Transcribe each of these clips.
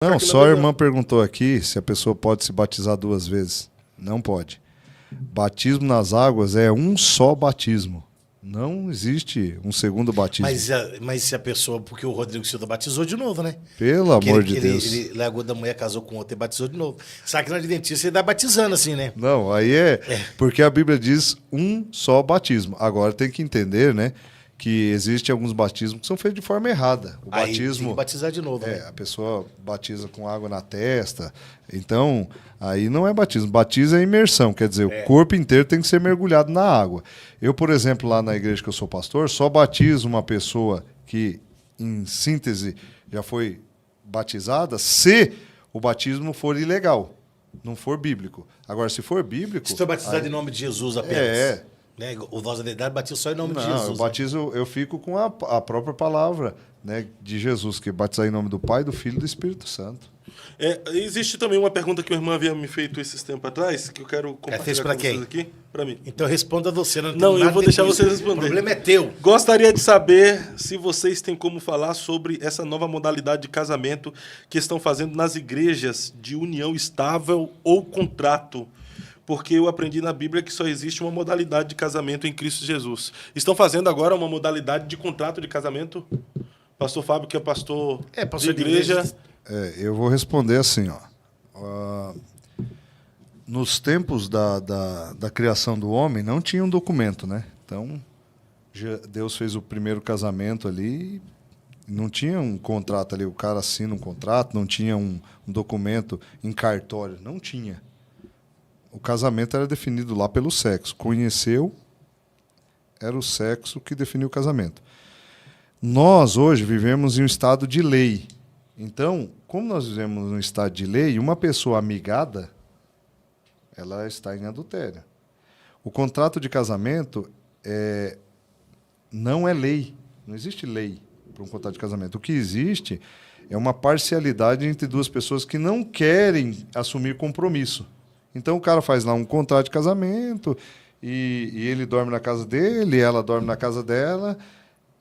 Não, só a irmã perguntou aqui se a pessoa pode se batizar 2 vezes. Não pode. Batismo nas águas é um só batismo. Não existe um segundo batismo. Mas se a pessoa... Porque o Rodrigo Silva batizou de novo, né? Pelo amor de Deus. Ele largou da mulher, casou com outra e batizou de novo. Sabe que na Adventista ele dá batizando assim, né? Não, aí é porque a Bíblia diz um só batismo. Agora tem que entender, né, que existem alguns batismos que são feitos de forma errada. O Aí batismo... tem que batizar de novo, né? A pessoa batiza com água na testa. Então, aí não é batismo. Batismo é imersão, quer dizer, o corpo inteiro tem que ser mergulhado na água. Eu, por exemplo, lá na igreja que eu sou pastor, só batizo uma pessoa que, em síntese, já foi batizada se o batismo for ilegal, não for bíblico. Agora, se for bíblico... Se estou batizado em nome de Jesus apenas. Né? O Voz da Verdade batiza só em nome de Jesus. Não, eu batizo, eu fico com a própria palavra, né, de Jesus, que é batizar em nome do Pai, do Filho e do Espírito Santo. Existe também uma pergunta que uma irmã havia me feito esses tempos atrás, que eu quero compartilhar com vocês aqui. Para mim. Então responda você. Não, eu vou deixar vocês responder. O problema é teu. Gostaria de saber se vocês têm como falar sobre essa nova modalidade de casamento que estão fazendo nas igrejas de união estável ou contrato. Porque eu aprendi na Bíblia que só existe uma modalidade de casamento em Cristo Jesus. Estão fazendo agora uma modalidade de contrato de casamento? Pastor Fábio, que é pastor de igreja. Eu vou responder assim, ó. Nos tempos da criação do homem, não tinha um documento, né? Então, Deus fez o primeiro casamento ali, não tinha um contrato ali, o cara assina um contrato, não tinha um documento em cartório, não tinha. O casamento era definido lá pelo sexo. Conheceu, era o sexo que definiu o casamento. Nós, hoje, vivemos em um estado de lei. Então, como nós vivemos em um estado de lei, uma pessoa amigada, ela está em adultério. O contrato de casamento não é lei. Não existe lei para um contrato de casamento. O que existe é uma parcialidade entre duas pessoas que não querem assumir compromisso. Então o cara faz lá um contrato de casamento e ele dorme na casa dele, ela dorme na casa dela,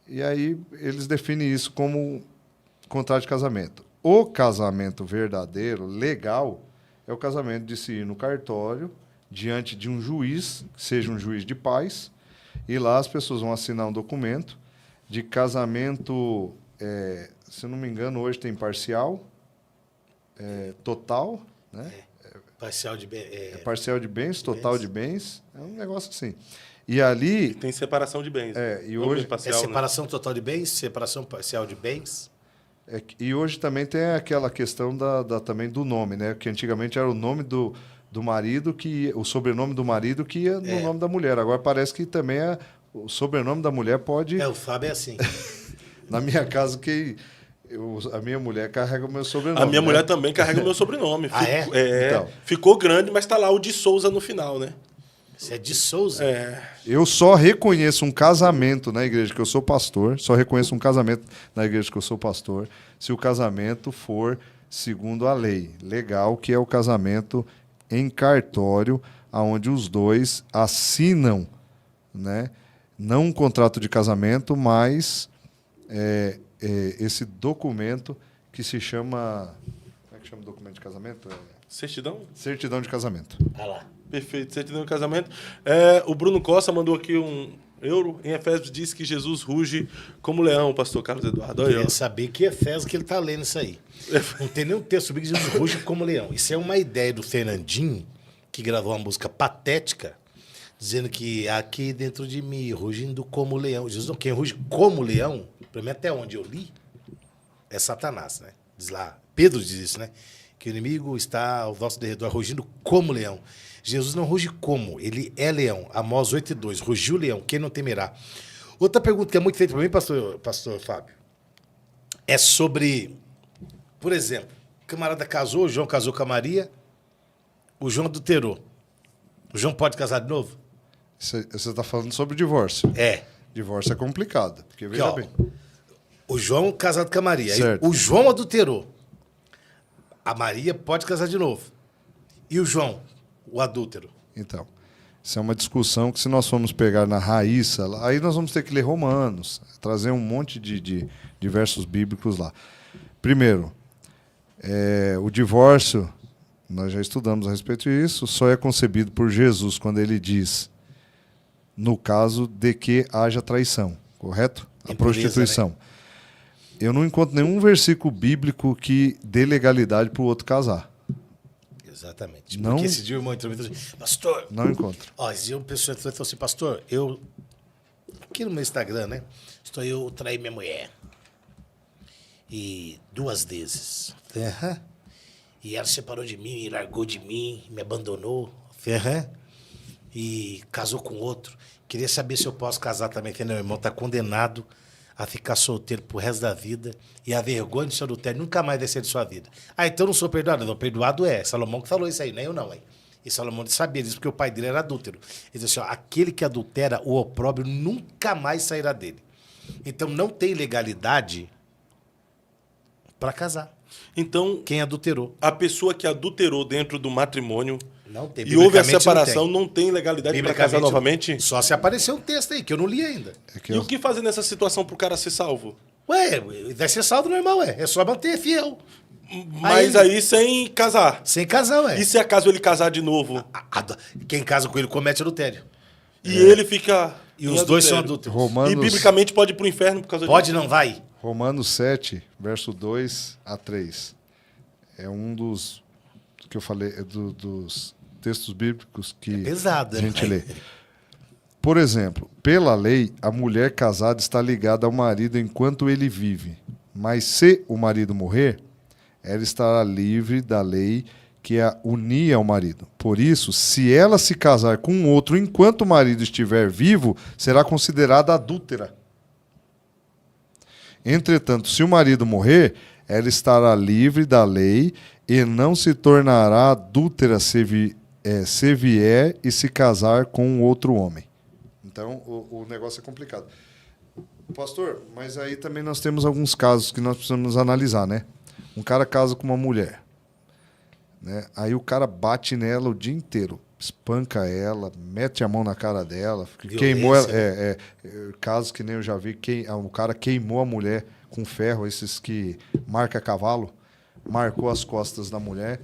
e aí eles definem isso como contrato de casamento. O casamento verdadeiro, legal, é o casamento de se ir no cartório, diante de um juiz, que seja um juiz de paz, e lá as pessoas vão assinar um documento de casamento, se não me engano, hoje tem parcial, total, né? Parcial de parcial de bens, total de bens, é um negócio assim. E ali... Tem separação de bens. E hoje... Parcial, separação total de bens, separação parcial de bens. E hoje também tem aquela questão também do nome, né? Que antigamente era o nome do marido, o sobrenome do marido que ia no nome da mulher. Agora parece que também o sobrenome da mulher pode... o Fábio é assim. Na minha casa, a minha mulher carrega o meu sobrenome. A minha mulher também carrega o meu sobrenome. Então. Ficou grande, mas está lá o de Souza no final, né? Você é de Souza? Eu só reconheço um casamento na igreja que eu sou pastor, só reconheço um casamento na igreja que eu sou pastor, se o casamento for segundo a lei legal, que é o casamento em cartório, onde os dois assinam, né? Não um contrato de casamento, mas esse documento que se chama... Como é que chama o documento de casamento? Certidão? Certidão de casamento. Ah lá. Perfeito, certidão de casamento. O Bruno Costa mandou aqui €1. Em Efésios diz que Jesus ruge como leão, pastor Carlos Eduardo. Eu queria saber que Efésios que ele está lendo isso aí. Não tem nenhum texto sobre que Jesus ruge como leão. Isso é uma ideia do Fernandinho, que gravou uma música patética, dizendo que aqui dentro de mim, rugindo como leão. Jesus, quem ruge como leão, para mim até onde eu li, é Satanás, né? Diz lá, Pedro diz isso, né? Que o inimigo está ao nosso derredor, rugindo como leão. Jesus não ruge como, ele é leão. Amós 8:2, rugiu o leão, quem não temerá? Outra pergunta que é muito feita para mim, pastor Fábio, é sobre, por exemplo, o camarada casou, o João casou com a Maria, o João adulterou. O João pode casar de novo? Você está falando sobre divórcio. Divórcio é complicado, porque veja bem. O João casado com a Maria, aí, o João adulterou. A Maria pode casar de novo. E o João, o adúltero? Então, isso é uma discussão que, se nós formos pegar na raiz, aí nós vamos ter que ler Romanos, trazer um monte de versos bíblicos lá. Primeiro, O divórcio, nós já estudamos a respeito disso, só é concebido por Jesus quando ele diz, no caso de que haja traição, correto? A prostituição. Né? Eu não encontro nenhum versículo bíblico que dê legalidade para o outro casar. Exatamente. Não, porque esse dia o irmão entrou e falou assim, pastor... Não encontro. Ó, esse dia uma pessoa entrou e falou assim, pastor, eu... Aqui no meu Instagram, né? Eu traí minha mulher. E 2 vezes. Uhum. E ela separou de mim, e largou de mim, me abandonou. Uhum. E casou com outro. Queria saber se eu posso casar também, porque meu irmão está condenado a ficar solteiro pro resto da vida. E a vergonha de seu adultério nunca mais vai ser de sua vida. Ah, então eu não sou perdoado? Não, perdoado é. Salomão que falou isso aí, nem eu não, hein? E Salomão sabia disso, porque o pai dele era adúltero. Ele disse assim, ó, aquele que adultera, o opróbrio nunca mais sairá dele. Então não tem legalidade para casar. Então, quem adulterou? A pessoa que adulterou dentro do matrimônio não tem, e houve a separação, não tem legalidade para casar novamente? Só se aparecer um texto aí, que eu não li ainda. O que fazer nessa situação pro cara ser salvo? Ué, vai ser salvo normal, é só manter fiel. Mas aí sem casar. Sem casar, ué. E se acaso ele casar de novo? Quem casa com ele comete adultério. E ele fica... E os dois são adúlteros. Romanos... E biblicamente pode ir pro inferno por causa disso? Pode, não vai? Romanos 7, verso 2 a 3. É um dos que eu falei, dos textos bíblicos que pesado, a gente lê. Por exemplo, pela lei, a mulher casada está ligada ao marido enquanto ele vive. Mas se o marido morrer, ela estará livre da lei que a unia ao marido. Por isso, se ela se casar com outro enquanto o marido estiver vivo, será considerada adúltera. Entretanto, se o marido morrer, ela estará livre da lei e não se tornará adúltera se vier e se casar com outro homem. Então, o negócio é complicado. Pastor, mas aí também nós temos alguns casos que nós precisamos analisar, né? Um cara casa com uma mulher, né? Aí o cara bate nela o dia inteiro, espanca ela, mete a mão na cara dela, queimou ela. Casos que nem eu já vi, o cara queimou a mulher com ferro, esses que marca cavalo, marcou as costas da mulher.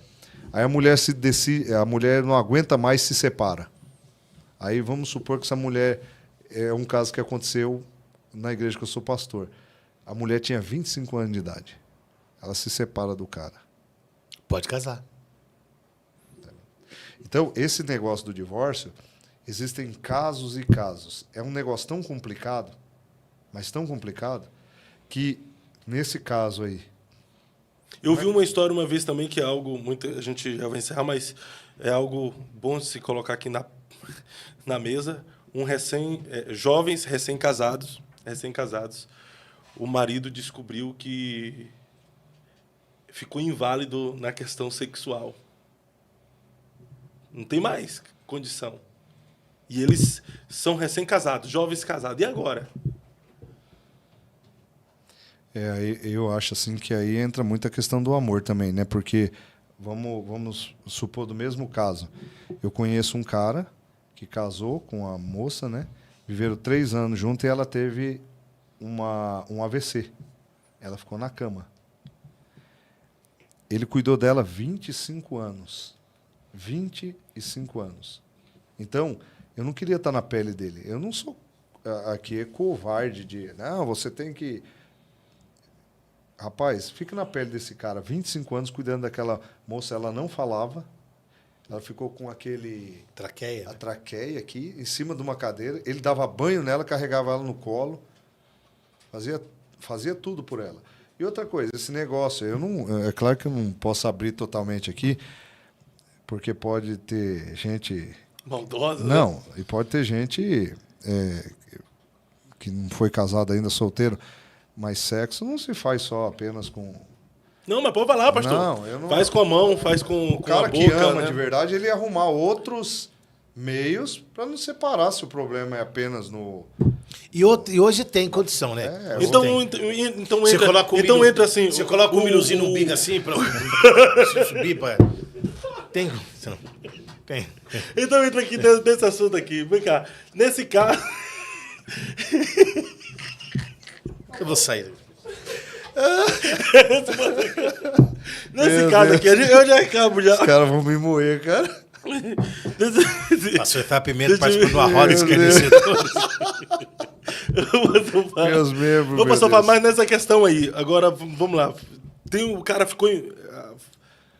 Aí a mulher não aguenta mais e se separa. Aí vamos supor que essa mulher é um caso que aconteceu na igreja que eu sou pastor. A mulher tinha 25 anos de idade. Ela se separa do cara. Pode casar. Então, esse negócio do divórcio, existem casos e casos. É um negócio tão complicado, mas tão complicado, que nesse caso aí... Eu vi uma história uma vez também que é algo muito... A gente já vai encerrar, mas é algo bom de se colocar aqui na mesa. Jovens recém-casados, o marido descobriu que ficou inválido na questão sexual. Não tem mais condição. E eles são recém-casados, jovens casados. E agora? Eu acho assim que aí entra muita questão do amor também, né? Porque, vamos supor do mesmo caso. Eu conheço um cara que casou com a moça, né? Viveram 3 anos juntos e ela teve um AVC. Ela ficou na cama. Ele cuidou dela 25 anos. 25 anos. Então, eu não queria estar na pele dele. Eu não sou aqui covarde de... Não, você tem que... Rapaz, fica na pele desse cara. 25 anos cuidando daquela moça. Ela não falava. Ela ficou com aquele... Traqueia. A traqueia aqui, em cima de uma cadeira. Ele dava banho nela, carregava ela no colo. Fazia tudo por ela. E outra coisa, esse negócio... É claro que eu não posso abrir totalmente aqui, porque pode ter gente... Maldosa? Não, né? E pode ter gente que não foi casado ainda, solteiro. Mas sexo não se faz só apenas com... Não, mas pode falar, pastor. Não, eu não... Faz com a mão, faz com a boca. O cara que ama, né? de verdade, ele ia arrumar outros meios para não separar se o problema é apenas no... E hoje tem condição, né? Então entra assim... Você coloca um minuzinho no bico assim para subir para... Tem condição. Tem. Então entra aqui nesse assunto aqui. Vem cá. Nesse caso... Eu vou sair. Nesse caso aqui, eu já acabo já. Os caras vão me moer, cara. Pastor Efraim Pimenta participou de uma roda de esclarecedores. Meus membros. Vou passar mais nessa questão aí. Agora, vamos lá. O cara ficou.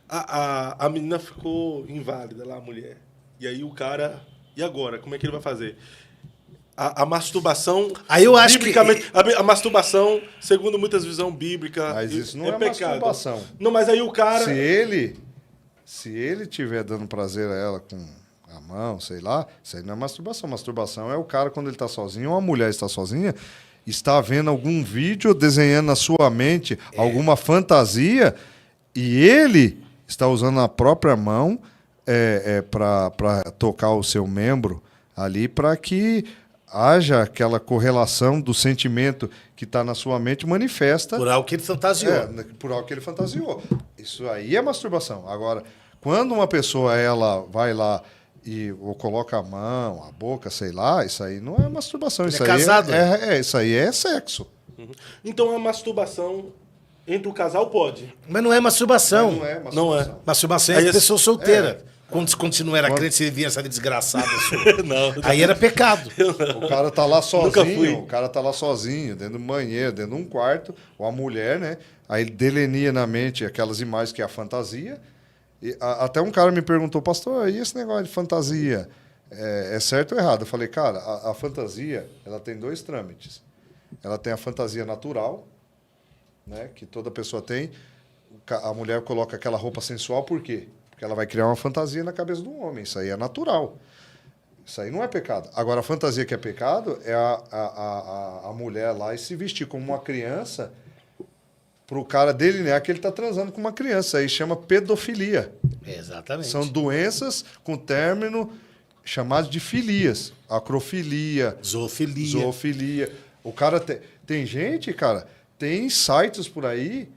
A menina ficou inválida lá, a mulher. E aí o cara. E agora? Como é que ele vai fazer? A masturbação. Aí eu acho biblicamente, a masturbação, segundo muitas visões bíblicas. Mas isso não é pecado. masturbação. Não, mas aí o cara. Se ele estiver dando prazer a ela com a mão, sei lá, isso aí não é masturbação. Masturbação é o cara quando ele está sozinho, ou a mulher está sozinha, está vendo algum vídeo, desenhando na sua mente alguma fantasia, e ele está usando a própria mão para tocar o seu membro ali, para que haja aquela correlação do sentimento que está na sua mente manifesta. Por algo que ele fantasiou. Por algo que ele fantasiou. Isso aí é masturbação. Agora, quando uma pessoa ela vai lá ou coloca a mão, a boca, sei lá, isso aí não é masturbação. Ele isso é aí casado, isso aí é sexo. Uhum. Então a masturbação entre o casal pode. Mas não é masturbação. Mas não é masturbação. Não é. Masturbação é Aí pessoa solteira. Quando não era crente, você via essa desgraçada sua. Não. Aí era pecado. O cara tá lá Nunca fui. sozinho, o cara tá lá sozinho, dentro do banheiro, dentro de um quarto, ou a mulher, né? Aí ele delenia na mente aquelas imagens que é a fantasia. E até um cara me perguntou, pastor, e esse negócio de fantasia? É certo ou errado? Eu falei, cara, a fantasia, ela tem dois trâmites. Ela tem a fantasia natural, né? Que toda pessoa tem. A mulher coloca aquela roupa sensual, por quê? Porque ela vai criar uma fantasia na cabeça do homem. Isso aí é natural. Isso aí não é pecado. Agora, a fantasia que é pecado é a mulher lá e se vestir como uma criança para o cara delinear que ele está transando com uma criança. Isso aí chama pedofilia. Exatamente. São doenças com término chamado de filias. Acrofilia. Zoofilia. O cara tem gente, cara, tem sites por aí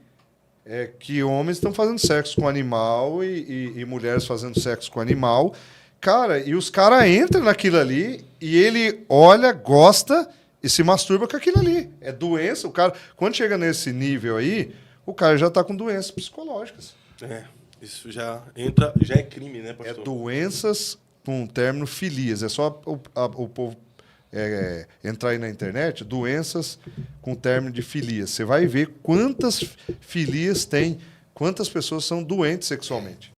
que homens estão fazendo sexo com animal e mulheres fazendo sexo com animal. Cara, e os caras entram naquilo ali e ele olha, gosta e se masturba com aquilo ali. É doença. O cara, quando chega nesse nível aí, o cara já está com doenças psicológicas. Isso já é crime, né, pastor? É doenças com término filias. É só o povo entrar aí na internet, doenças com término de filias. Você vai ver quantas filias tem, quantas pessoas são doentes sexualmente.